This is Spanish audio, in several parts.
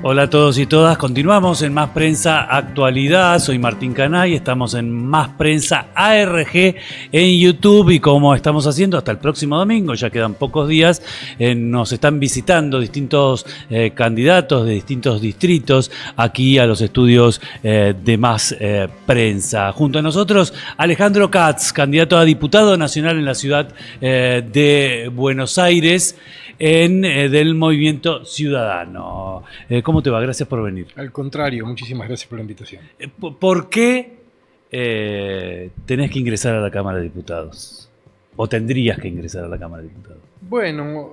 Hola a todos y todas, continuamos en Más Prensa Actualidad, soy Martín Canay, estamos en Más Prensa ARG en YouTube y como estamos haciendo hasta el próximo domingo, ya quedan pocos días, nos están visitando distintos candidatos de distintos distritos aquí a los estudios de Más Prensa. Junto a nosotros Alejandro Katz, candidato a diputado nacional en la ciudad de Buenos Aires, del Movimiento Ciudadano. ¿Cómo te va? Gracias por venir. Al contrario, muchísimas gracias por la invitación. ¿Por qué tenés que ingresar a la Cámara de Diputados? ¿O tendrías que ingresar a la Cámara de Diputados? Bueno,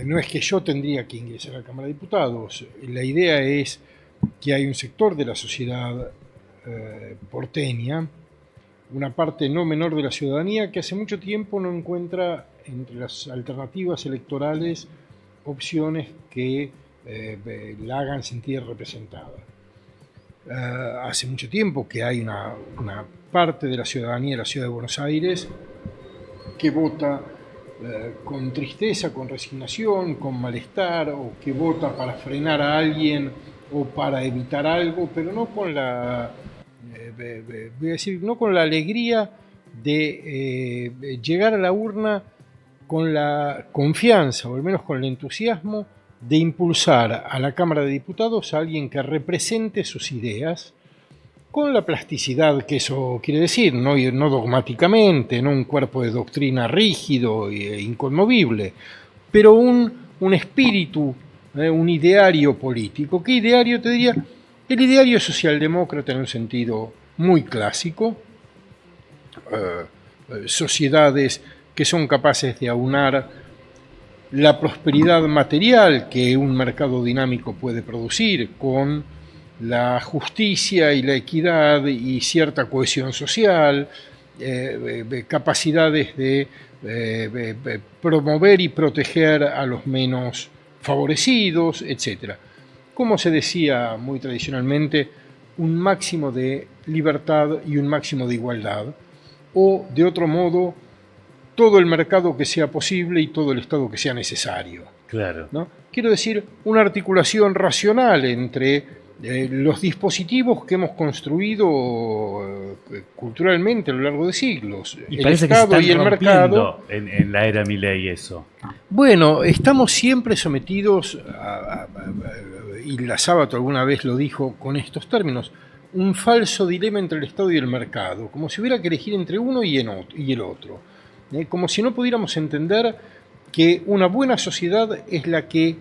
no es que yo tendría que ingresar a la Cámara de Diputados. La idea es que hay un sector de la sociedad porteña, una parte no menor de la ciudadanía, que hace mucho tiempo no encuentra entre las alternativas electorales opciones que la hagan sentir representada. Hace mucho tiempo que hay una parte de la ciudadanía de la ciudad de Buenos Aires que vota con tristeza, con resignación, con malestar, o que vota para frenar a alguien o para evitar algo, pero no con la, no con la alegría de llegar a la urna con la confianza, o al menos con el entusiasmo, de impulsar a la Cámara de Diputados a alguien que represente sus ideas, con la plasticidad que eso quiere decir, no dogmáticamente, no un cuerpo de doctrina rígido e inconmovible, pero un espíritu, un ideario político. ¿Qué ideario te diría? El ideario socialdemócrata en un sentido muy clásico, sociedades que son capaces de aunar la prosperidad material que un mercado dinámico puede producir con la justicia y la equidad y cierta cohesión social, capacidades de promover y proteger a los menos favorecidos, etc. Como se decía muy tradicionalmente, un máximo de libertad y un máximo de igualdad, o de otro modo, todo el mercado que sea posible y todo el Estado que sea necesario. Claro. ¿No? Quiero decir, una articulación racional entre los dispositivos que hemos construido culturalmente a lo largo de siglos, Y el parece Estado que se y el mercado. en la era Milei eso. Bueno, estamos siempre sometidos y la Sábato alguna vez lo dijo con estos términos, un falso dilema entre el Estado y el mercado, como si hubiera que elegir entre uno y el otro. Como si no pudiéramos entender que una buena sociedad es la que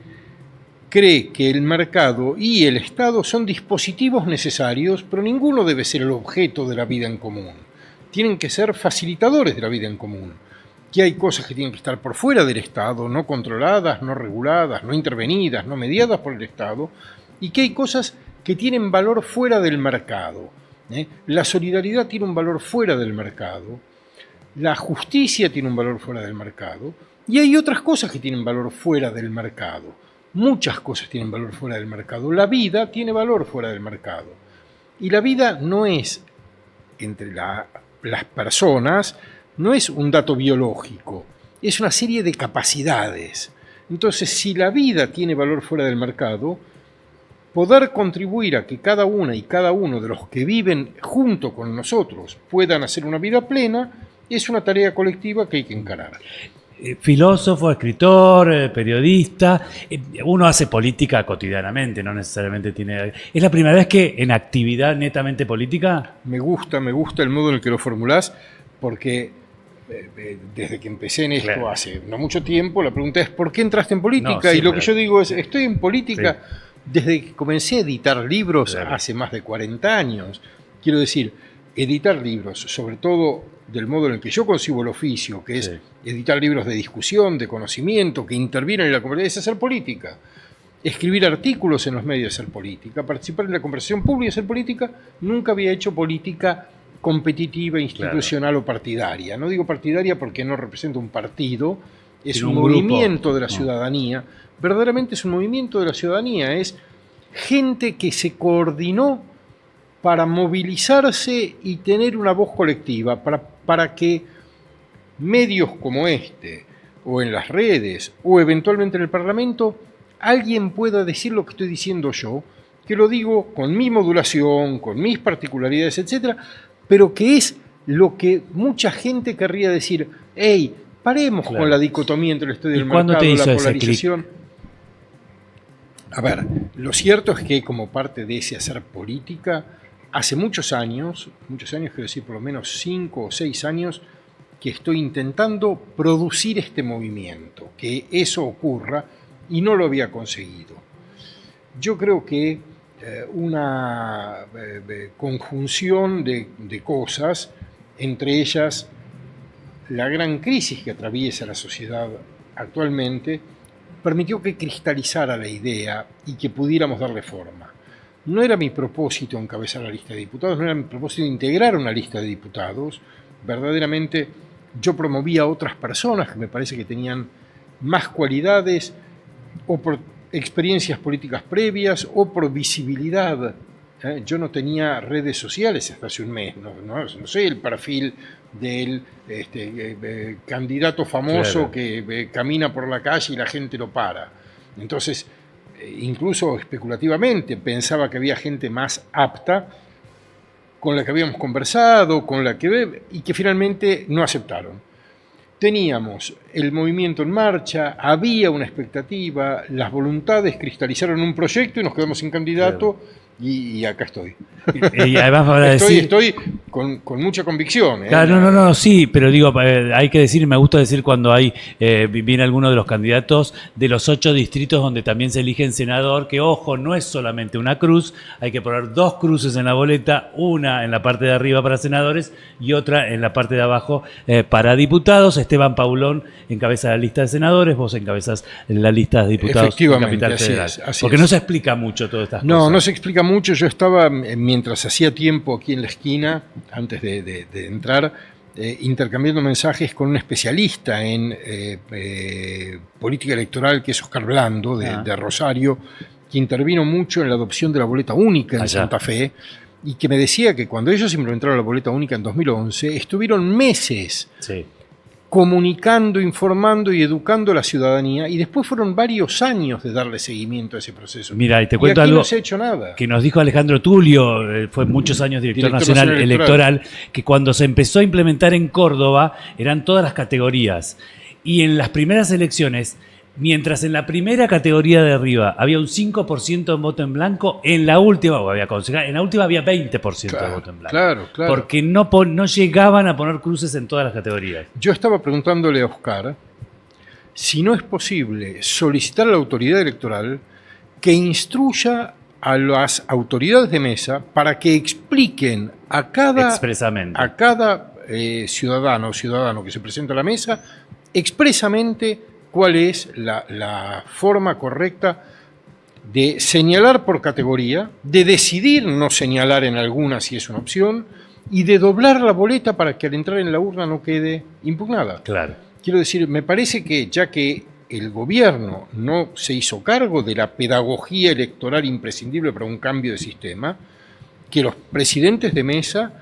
cree que el mercado y el Estado son dispositivos necesarios, pero ninguno debe ser el objeto de la vida en común. Tienen que ser facilitadores de la vida en común. Que hay cosas que tienen que estar por fuera del Estado, no controladas, no reguladas, no intervenidas, no mediadas por el Estado, y que hay cosas que tienen valor fuera del mercado. La solidaridad tiene un valor fuera del mercado. La justicia tiene un valor fuera del mercado y hay otras cosas que tienen valor fuera del mercado. Muchas cosas tienen valor fuera del mercado. La vida tiene valor fuera del mercado. Y la vida no es, entre las personas, no es un dato biológico, es una serie de capacidades. Entonces, si la vida tiene valor fuera del mercado, poder contribuir a que cada una y cada uno de los que viven junto con nosotros puedan hacer una vida plena, es una tarea colectiva que hay que encarar. Filósofo, escritor, periodista, uno hace política cotidianamente, no necesariamente tiene... ¿Es la primera vez que en actividad netamente política? Me gusta el modo en el que lo formulás, porque desde que empecé en esto hace no mucho tiempo, la pregunta es ¿por qué entraste en política? No, y lo que yo digo es, estoy en política desde que comencé a editar libros hace más de 40 años. Quiero decir, editar libros, sobre todo del modo en el que yo concibo el oficio, que es editar libros de discusión, de conocimiento, que intervienen en la conversación, es hacer política. Escribir artículos en los medios es hacer política. Participar en la conversación pública es hacer política. Nunca había hecho política competitiva, institucional o partidaria. No digo partidaria porque no representa un partido, es un movimiento de la ciudadanía. Verdaderamente es un movimiento de la ciudadanía, es gente que se coordinó para movilizarse y tener una voz colectiva, para que medios como este, o en las redes, o eventualmente en el Parlamento, alguien pueda decir lo que estoy diciendo yo, que lo digo con mi modulación, con mis particularidades, etcétera, pero que es lo que mucha gente querría decir: hey, paremos con la dicotomía entre el estudio del mercado, la polarización. A ver, lo cierto es que como parte de ese hacer política, hace muchos años, quiero decir por lo menos 5 o 6 años, que estoy intentando producir este movimiento, que eso ocurra, y no lo había conseguido. Yo creo que una conjunción de cosas, entre ellas la gran crisis que atraviesa la sociedad actualmente, permitió que cristalizara la idea y que pudiéramos darle forma. No era mi propósito encabezar la lista de diputados, no era mi propósito integrar una lista de diputados. Verdaderamente yo promovía a otras personas que me parece que tenían más cualidades, o por experiencias políticas previas, o por visibilidad. Yo no tenía redes sociales hasta hace un mes, no sé el perfil del candidato famoso, claro, que camina por la calle y la gente lo para. Entonces, incluso especulativamente, pensaba que había gente más apta con la que habíamos conversado, y que finalmente no aceptaron. Teníamos el movimiento en marcha, había una expectativa, las voluntades cristalizaron un proyecto y nos quedamos sin candidato. Claro. Y acá estoy. Y además para estoy con mucha convicción. Claro, no, sí, pero digo, hay que decir, me gusta decir cuando viene alguno de los candidatos de los 8 distritos donde también se eligen senador, que ojo, no es solamente una cruz, hay que poner 2 cruces en la boleta, una en la parte de arriba para senadores y otra en la parte de abajo para diputados. Esteban Paulón encabeza la lista de senadores, vos encabezás la lista de diputados en Capital Federal. Porque no se explica mucho todas estas cosas. No se explica mucho. Yo estaba, mientras hacía tiempo aquí en la esquina, antes de entrar, intercambiando mensajes con un especialista en política electoral, que es Oscar Blando, de Rosario, que intervino mucho en la adopción de la boleta única en Santa Fe, y que me decía que cuando ellos implementaron la boleta única en 2011, estuvieron meses comunicando, informando y educando a la ciudadanía, y después fueron varios años de darle seguimiento a ese proceso. Mira, y te cuento algo no se ha hecho nada. Que nos dijo Alejandro Tulio, fue muchos años director nacional electoral, que cuando se empezó a implementar en Córdoba eran todas las categorías, y en las primeras elecciones, mientras en la primera categoría de arriba había un 5% de voto en blanco, en la última había 20% de voto en blanco. Claro. Porque no llegaban a poner cruces en todas las categorías. Yo estaba preguntándole a Oscar si no es posible solicitar a la autoridad electoral que instruya a las autoridades de mesa para que expliquen a cada ciudadano o ciudadano que se presenta a la mesa expresamente cuál es la forma correcta de señalar por categoría, de decidir no señalar en alguna si es una opción, y de doblar la boleta para que al entrar en la urna no quede impugnada. Claro. Quiero decir, me parece que ya que el gobierno no se hizo cargo de la pedagogía electoral imprescindible para un cambio de sistema, que los presidentes de mesa,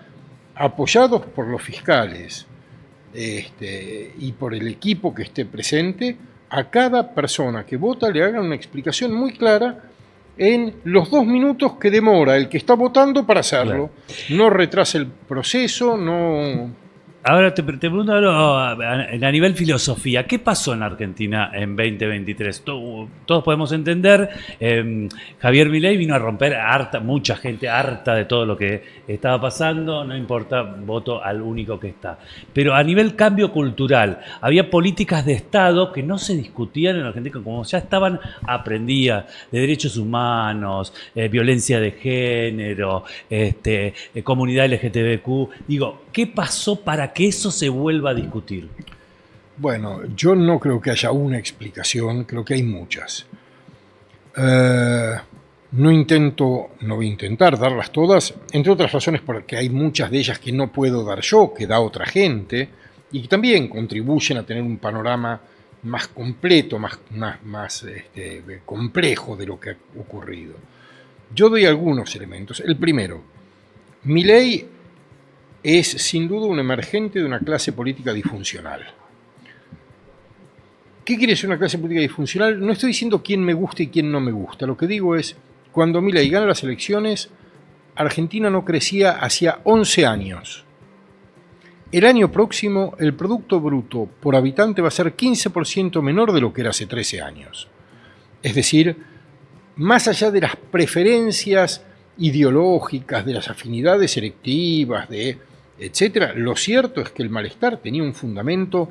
apoyados por los fiscales, y por el equipo que esté presente, a cada persona que vota le hagan una explicación muy clara en los 2 minutos que demora el que está votando para hacerlo. Claro. No retrasa el proceso, no... Ahora te pregunto a nivel filosofía, ¿qué pasó en Argentina en 2023? Todos podemos entender, Javier Milei vino a romper mucha gente harta de todo lo que estaba pasando, no importa, voto al único que está. Pero a nivel cambio cultural, había políticas de Estado que no se discutían en Argentina, como ya estaban aprendidas, de derechos humanos, violencia de género, comunidad LGTBQ. Digo, ¿qué pasó para que eso se vuelva a discutir? Bueno, yo no creo que haya una explicación, creo que hay muchas. No voy a intentar darlas todas, entre otras razones porque hay muchas de ellas que no puedo dar yo, que da otra gente, y que también contribuyen a tener un panorama más completo, más complejo de lo que ha ocurrido. Yo doy algunos elementos. El primero, Milei es sin duda un emergente de una clase política disfuncional. ¿Qué quiere decir una clase política disfuncional? No estoy diciendo quién me gusta y quién no me gusta. Lo que digo es, cuando Milei gana las elecciones, Argentina no crecía hacía 11 años. El año próximo, el Producto Bruto por habitante va a ser 15% menor de lo que era hace 13 años. Es decir, más allá de las preferencias ideológicas, de las afinidades selectivas, etcétera, lo cierto es que el malestar tenía un fundamento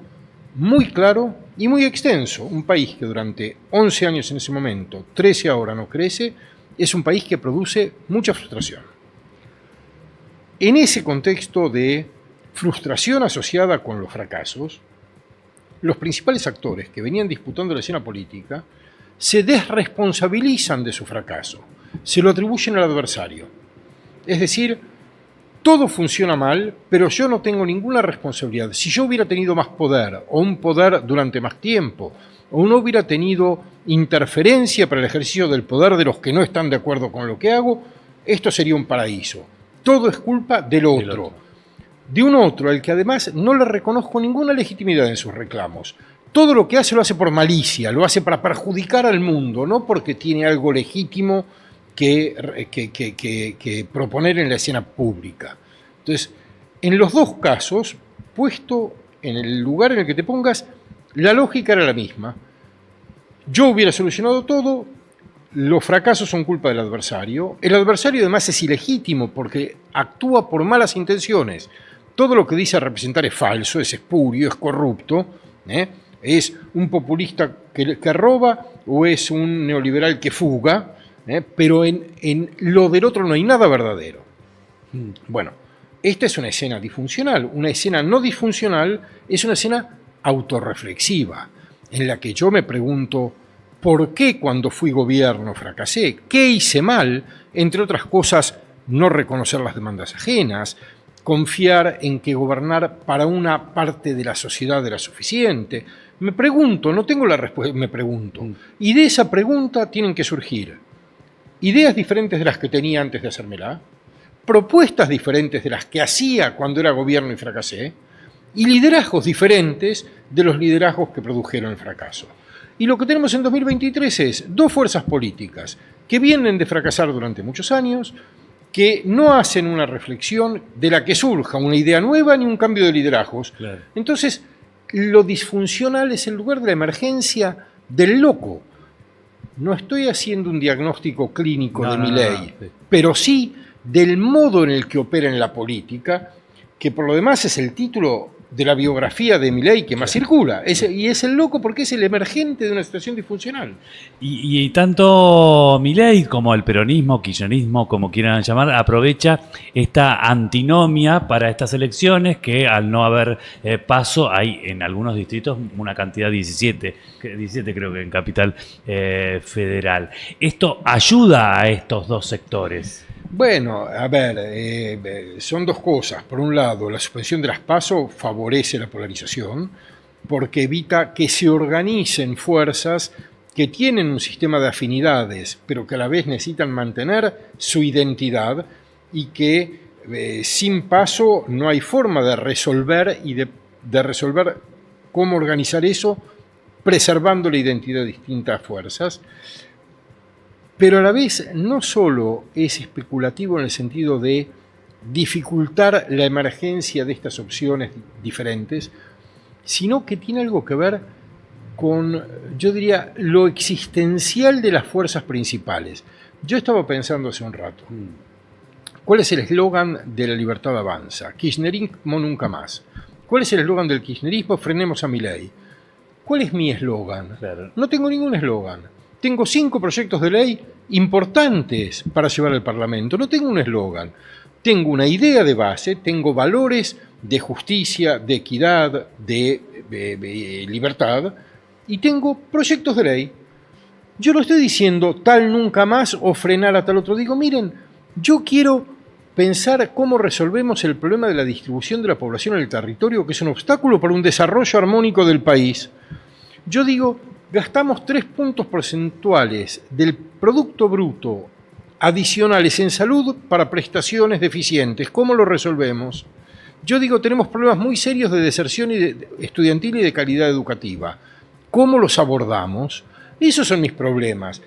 muy claro y muy extenso. Un país que durante 11 años en ese momento, 13 ahora no crece, es un país que produce mucha frustración. En ese contexto de frustración asociada con los fracasos, los principales actores que venían disputando la escena política se desresponsabilizan de su fracaso, se lo atribuyen al adversario. Es decir, todo funciona mal, pero yo no tengo ninguna responsabilidad. Si yo hubiera tenido más poder, o un poder durante más tiempo, o no hubiera tenido interferencia para el ejercicio del poder de los que no están de acuerdo con lo que hago, esto sería un paraíso. Todo es culpa del otro. De un otro al que además no le reconozco ninguna legitimidad en sus reclamos. Todo lo que hace lo hace por malicia, lo hace para perjudicar al mundo, no porque tiene algo legítimo que proponer en la escena pública. Entonces, en los dos casos, puesto en el lugar en el que te pongas, la lógica era la misma. Yo hubiera solucionado todo, los fracasos son culpa del adversario. El adversario además es ilegítimo porque actúa por malas intenciones. Todo lo que dice representar es falso, es espurio, es corrupto, es un populista que roba o es un neoliberal que fuga, pero en lo del otro no hay nada verdadero. Bueno, esta es una escena disfuncional. Una escena no disfuncional es una escena autorreflexiva, en la que yo me pregunto ¿por qué cuando fui gobierno fracasé? ¿Qué hice mal? Entre otras cosas, no reconocer las demandas ajenas, confiar en que gobernar para una parte de la sociedad era suficiente. Me pregunto, no tengo la respuesta, me pregunto. Y de esa pregunta tienen que surgir ideas diferentes de las que tenía antes de hacérmela, propuestas diferentes de las que hacía cuando era gobierno y fracasé, y liderazgos diferentes de los liderazgos que produjeron el fracaso. Y lo que tenemos en 2023 es dos fuerzas políticas que vienen de fracasar durante muchos años, que no hacen una reflexión de la que surja una idea nueva ni un cambio de liderazgos. Claro. Entonces, lo disfuncional es el lugar de la emergencia del loco. No estoy haciendo un diagnóstico clínico de Milei, pero sí del modo en el que opera en la política, que por lo demás es el título de la biografía de Milei que más circula. Y es el loco porque es el emergente de una situación disfuncional. Y tanto Milei como el peronismo, kirchnerismo, como quieran llamar, aprovecha esta antinomia para estas elecciones que al no haber paso hay en algunos distritos una cantidad de 17 creo que en Capital Federal. ¿Esto ayuda a estos dos sectores? Bueno, a ver, son dos cosas. Por un lado, la suspensión de las PASO favorece la polarización porque evita que se organicen fuerzas que tienen un sistema de afinidades, pero que a la vez necesitan mantener su identidad y que sin PASO no hay forma de resolver y de resolver cómo organizar eso preservando la identidad de distintas fuerzas. Pero a la vez no solo es especulativo en el sentido de dificultar la emergencia de estas opciones diferentes, sino que tiene algo que ver con, yo diría, lo existencial de las fuerzas principales. Yo estaba pensando hace un rato, ¿cuál es el eslogan de La Libertad Avanza? Kirchnerismo nunca más. ¿Cuál es el eslogan del kirchnerismo? Frenemos a Milei. ¿Cuál es mi eslogan? Claro. No tengo ningún eslogan. Tengo 5 proyectos de ley importantes para llevar al Parlamento. No tengo un eslogan. Tengo una idea de base, tengo valores de justicia, de equidad, de libertad, y tengo proyectos de ley. Yo no estoy diciendo tal nunca más o frenar a tal otro. Digo, miren, yo quiero pensar cómo resolvemos el problema de la distribución de la población en el territorio, que es un obstáculo para un desarrollo armónico del país. Yo digo, gastamos 3 puntos porcentuales del Producto Bruto adicionales en salud para prestaciones deficientes. ¿Cómo lo resolvemos? Yo digo, tenemos problemas muy serios de deserción estudiantil y de calidad educativa. ¿Cómo los abordamos? Esos son mis problemas.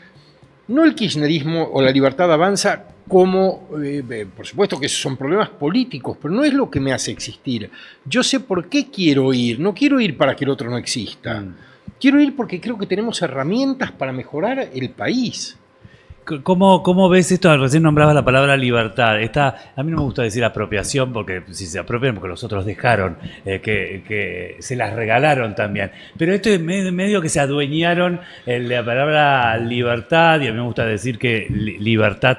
No el kirchnerismo o la Libertad Avanza como, por supuesto que son problemas políticos, pero no es lo que me hace existir. Yo sé por qué quiero ir, no quiero ir para que el otro no exista. Quiero ir porque creo que tenemos herramientas para mejorar el país. ¿Cómo ves esto? Recién nombrabas la palabra libertad. A mí no me gusta decir apropiación, porque si se apropian, porque los otros dejaron, que se las regalaron también. Pero esto es medio que se adueñaron la palabra libertad, y a mí me gusta decir que libertad,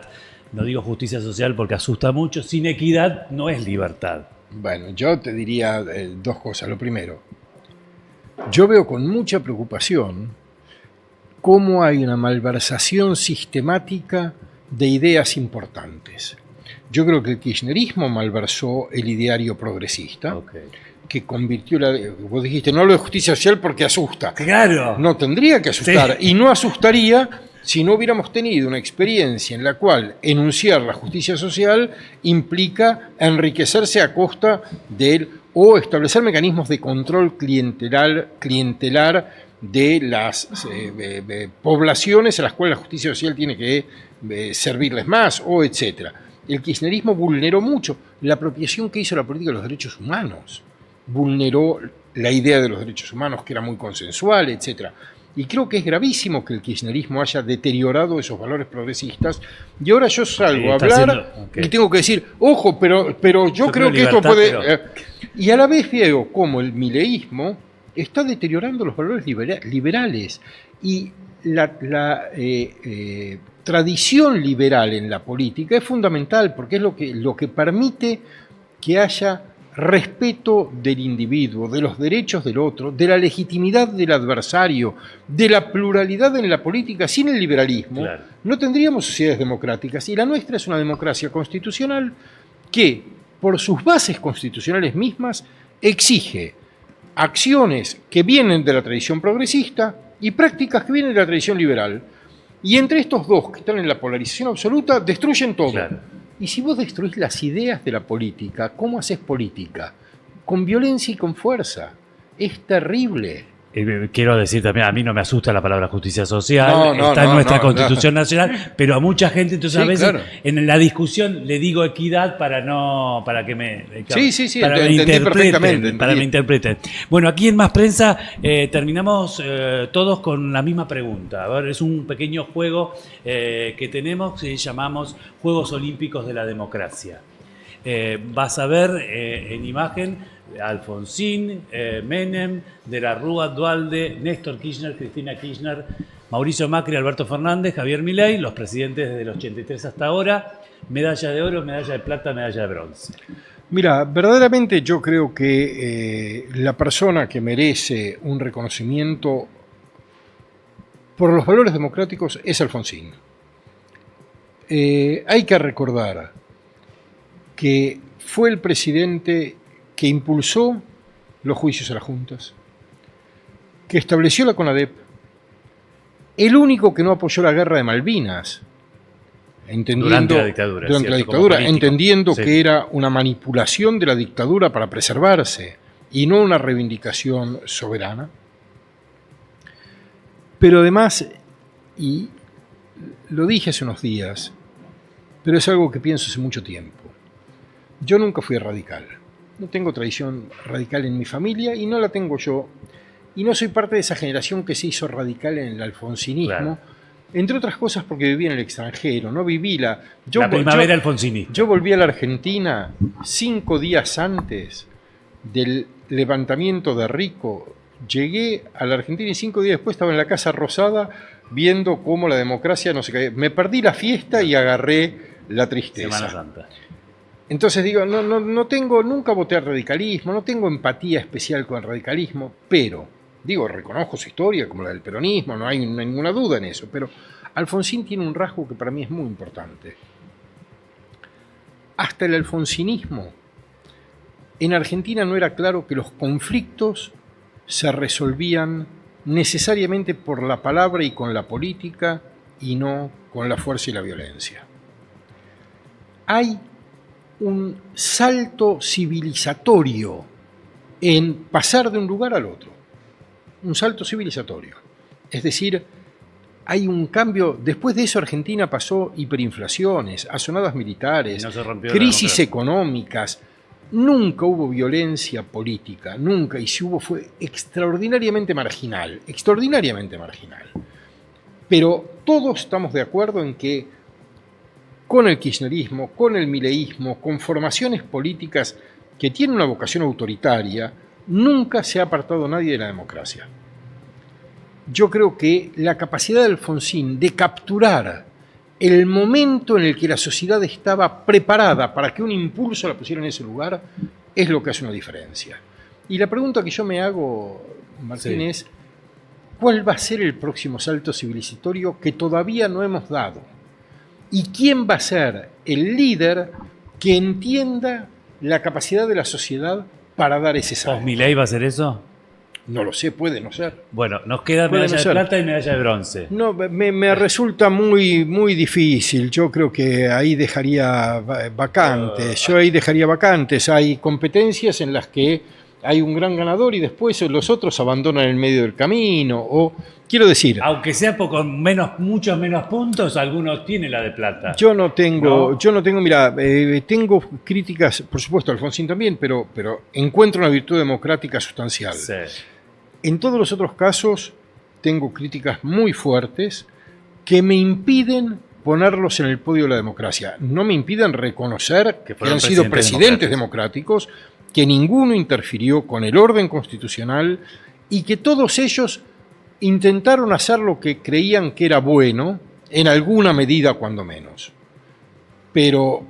no digo justicia social porque asusta mucho, sin equidad no es libertad. Bueno, yo te diría dos cosas. Lo primero, yo veo con mucha preocupación cómo hay una malversación sistemática de ideas importantes. Yo creo que el kirchnerismo malversó el ideario progresista, que convirtió vos dijiste, no hablo de justicia social porque asusta. ¡Claro! No tendría que asustar, y no asustaría si no hubiéramos tenido una experiencia en la cual enunciar la justicia social implica enriquecerse a costa o establecer mecanismos de control clientelar de las poblaciones a las cuales la justicia social tiene que servirles más, o etcétera. El kirchnerismo vulneró mucho la apropiación que hizo la política de los derechos humanos. Vulneró la idea de los derechos humanos, que era muy consensual, etcétera. Y creo que es gravísimo que el kirchnerismo haya deteriorado esos valores progresistas. Y ahora yo salgo a hablar y tengo que decir, ojo, pero yo creo que esto puede... Y a la vez veo cómo el mileísmo está deteriorando los valores liberales. Y la tradición liberal en la política es fundamental, porque es lo que permite que haya respeto del individuo, de los derechos del otro, de la legitimidad del adversario, de la pluralidad en la política. Sin el liberalismo no tendríamos sociedades democráticas, y la nuestra es una democracia constitucional que, por sus bases constitucionales mismas, exige acciones que vienen de la tradición progresista y prácticas que vienen de la tradición liberal. Y entre estos dos, que están en la polarización absoluta, destruyen todo. Y si vos destruís las ideas de la política, ¿cómo haces política? Con violencia y con fuerza. Es terrible. Quiero decir también, a mí no me asusta la palabra justicia social, está en nuestra Constitución Nacional, pero a mucha gente, entonces a veces en la discusión le digo equidad para que me interpreten. Bueno, aquí en Más Prensa terminamos todos con la misma pregunta. A ver, es un pequeño juego que tenemos que llamamos Juegos Olímpicos de la Democracia. Vas a ver en imagen Alfonsín, Menem, De la Rúa, Duhalde, Néstor Kirchner, Cristina Kirchner, Mauricio Macri, Alberto Fernández, Javier Milei, los presidentes desde el 83 hasta ahora, medalla de oro, medalla de plata, medalla de bronce. Mira, verdaderamente yo creo que la persona que merece un reconocimiento por los valores democráticos es Alfonsín. Hay que recordar que fue el presidente que impulsó los juicios a las juntas, que estableció la CONADEP, el único que no apoyó la guerra de Malvinas, durante la dictadura, entendiendo que era una manipulación de la dictadura para preservarse y no una reivindicación soberana. Pero además, y lo dije hace unos días, pero es algo que pienso hace mucho tiempo, yo nunca fui radical. No tengo tradición radical en mi familia y no la tengo yo. Y no soy parte de esa generación que se hizo radical en el alfonsinismo, entre otras cosas porque viví en el extranjero. No viví la primavera alfonsinista. Yo volví a la Argentina 5 días antes del levantamiento de Rico. Llegué a la Argentina y 5 días después estaba en la Casa Rosada viendo cómo la democracia no se caía. Me perdí la fiesta y agarré la tristeza. Semana Santa. Entonces digo, nunca voté al radicalismo, no tengo empatía especial con el radicalismo, pero, reconozco su historia como la del peronismo, no hay ninguna duda en eso, pero Alfonsín tiene un rasgo que para mí es muy importante. Hasta el alfonsinismo, en Argentina no era claro que los conflictos se resolvían necesariamente por la palabra y con la política y no con la fuerza y la violencia. Hay un salto civilizatorio en pasar de un lugar al otro. un salto civilizatorio. Es decir, hay un cambio. Después de eso Argentina pasó hiperinflaciones, asonadas militares, No se rompió crisis económicas. Nunca hubo violencia política, nunca, y si hubo fue extraordinariamente marginal, Pero todos estamos de acuerdo en que con el kirchnerismo, con el mileísmo, con formaciones políticas que tienen una vocación autoritaria, nunca se ha apartado nadie de la democracia. Yo creo que la capacidad de Alfonsín de capturar el momento en el que la sociedad estaba preparada para que un impulso la pusiera en ese lugar es lo que hace una diferencia. Y la pregunta que yo me hago, Martín, es ¿cuál va a ser el próximo salto civilizatorio que todavía no hemos dado? ¿Y quién va a ser el líder que entienda la capacidad de la sociedad para dar ese salto? ¿Milei va a hacer eso? No lo sé, puede no ser. Bueno, nos queda medalla de plata y medalla de bronce. No, me resulta muy, muy difícil. Yo creo que ahí dejaría vacantes. Hay competencias en las que hay un gran ganador y después los otros abandonan el medio del camino. O quiero decir, aunque sea muchos menos puntos, algunos tienen la de plata. Yo no tengo, mira, tengo críticas, por supuesto, Alfonsín también, pero encuentro una virtud democrática sustancial. Sí. En todos los otros casos tengo críticas muy fuertes que me impiden ponerlos en el podio de la democracia. No me impiden reconocer que han sido presidentes democráticos, que ninguno interfirió con el orden constitucional y que todos ellos intentaron hacer lo que creían que era bueno, en alguna medida cuando menos. Pero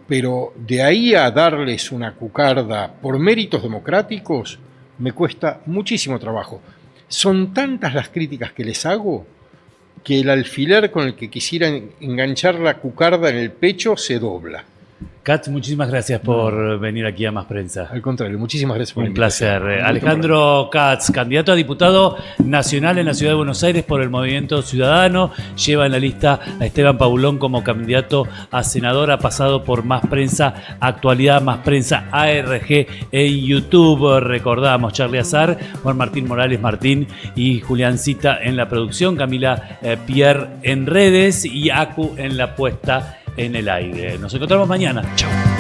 de ahí a darles una cucarda por méritos democráticos me cuesta muchísimo trabajo. Son tantas las críticas que les hago que el alfiler con el que quisieran enganchar la cucarda en el pecho se dobla. Katz, muchísimas gracias por venir aquí a Más Prensa. Al contrario, muchísimas gracias por la invitación. Un placer. Alejandro Katz, candidato a diputado nacional en la Ciudad de Buenos Aires por el Movimiento Ciudadano, lleva en la lista a Esteban Paulón como candidato a senador, ha pasado por Más Prensa Actualidad, Más Prensa ARG en YouTube. Recordamos, Charlie Azar, Juan Martín Morales Martín y Juliancita en la producción, Camila Pierre en redes y Acu en la puesta en el aire. Nos encontramos mañana. Chao.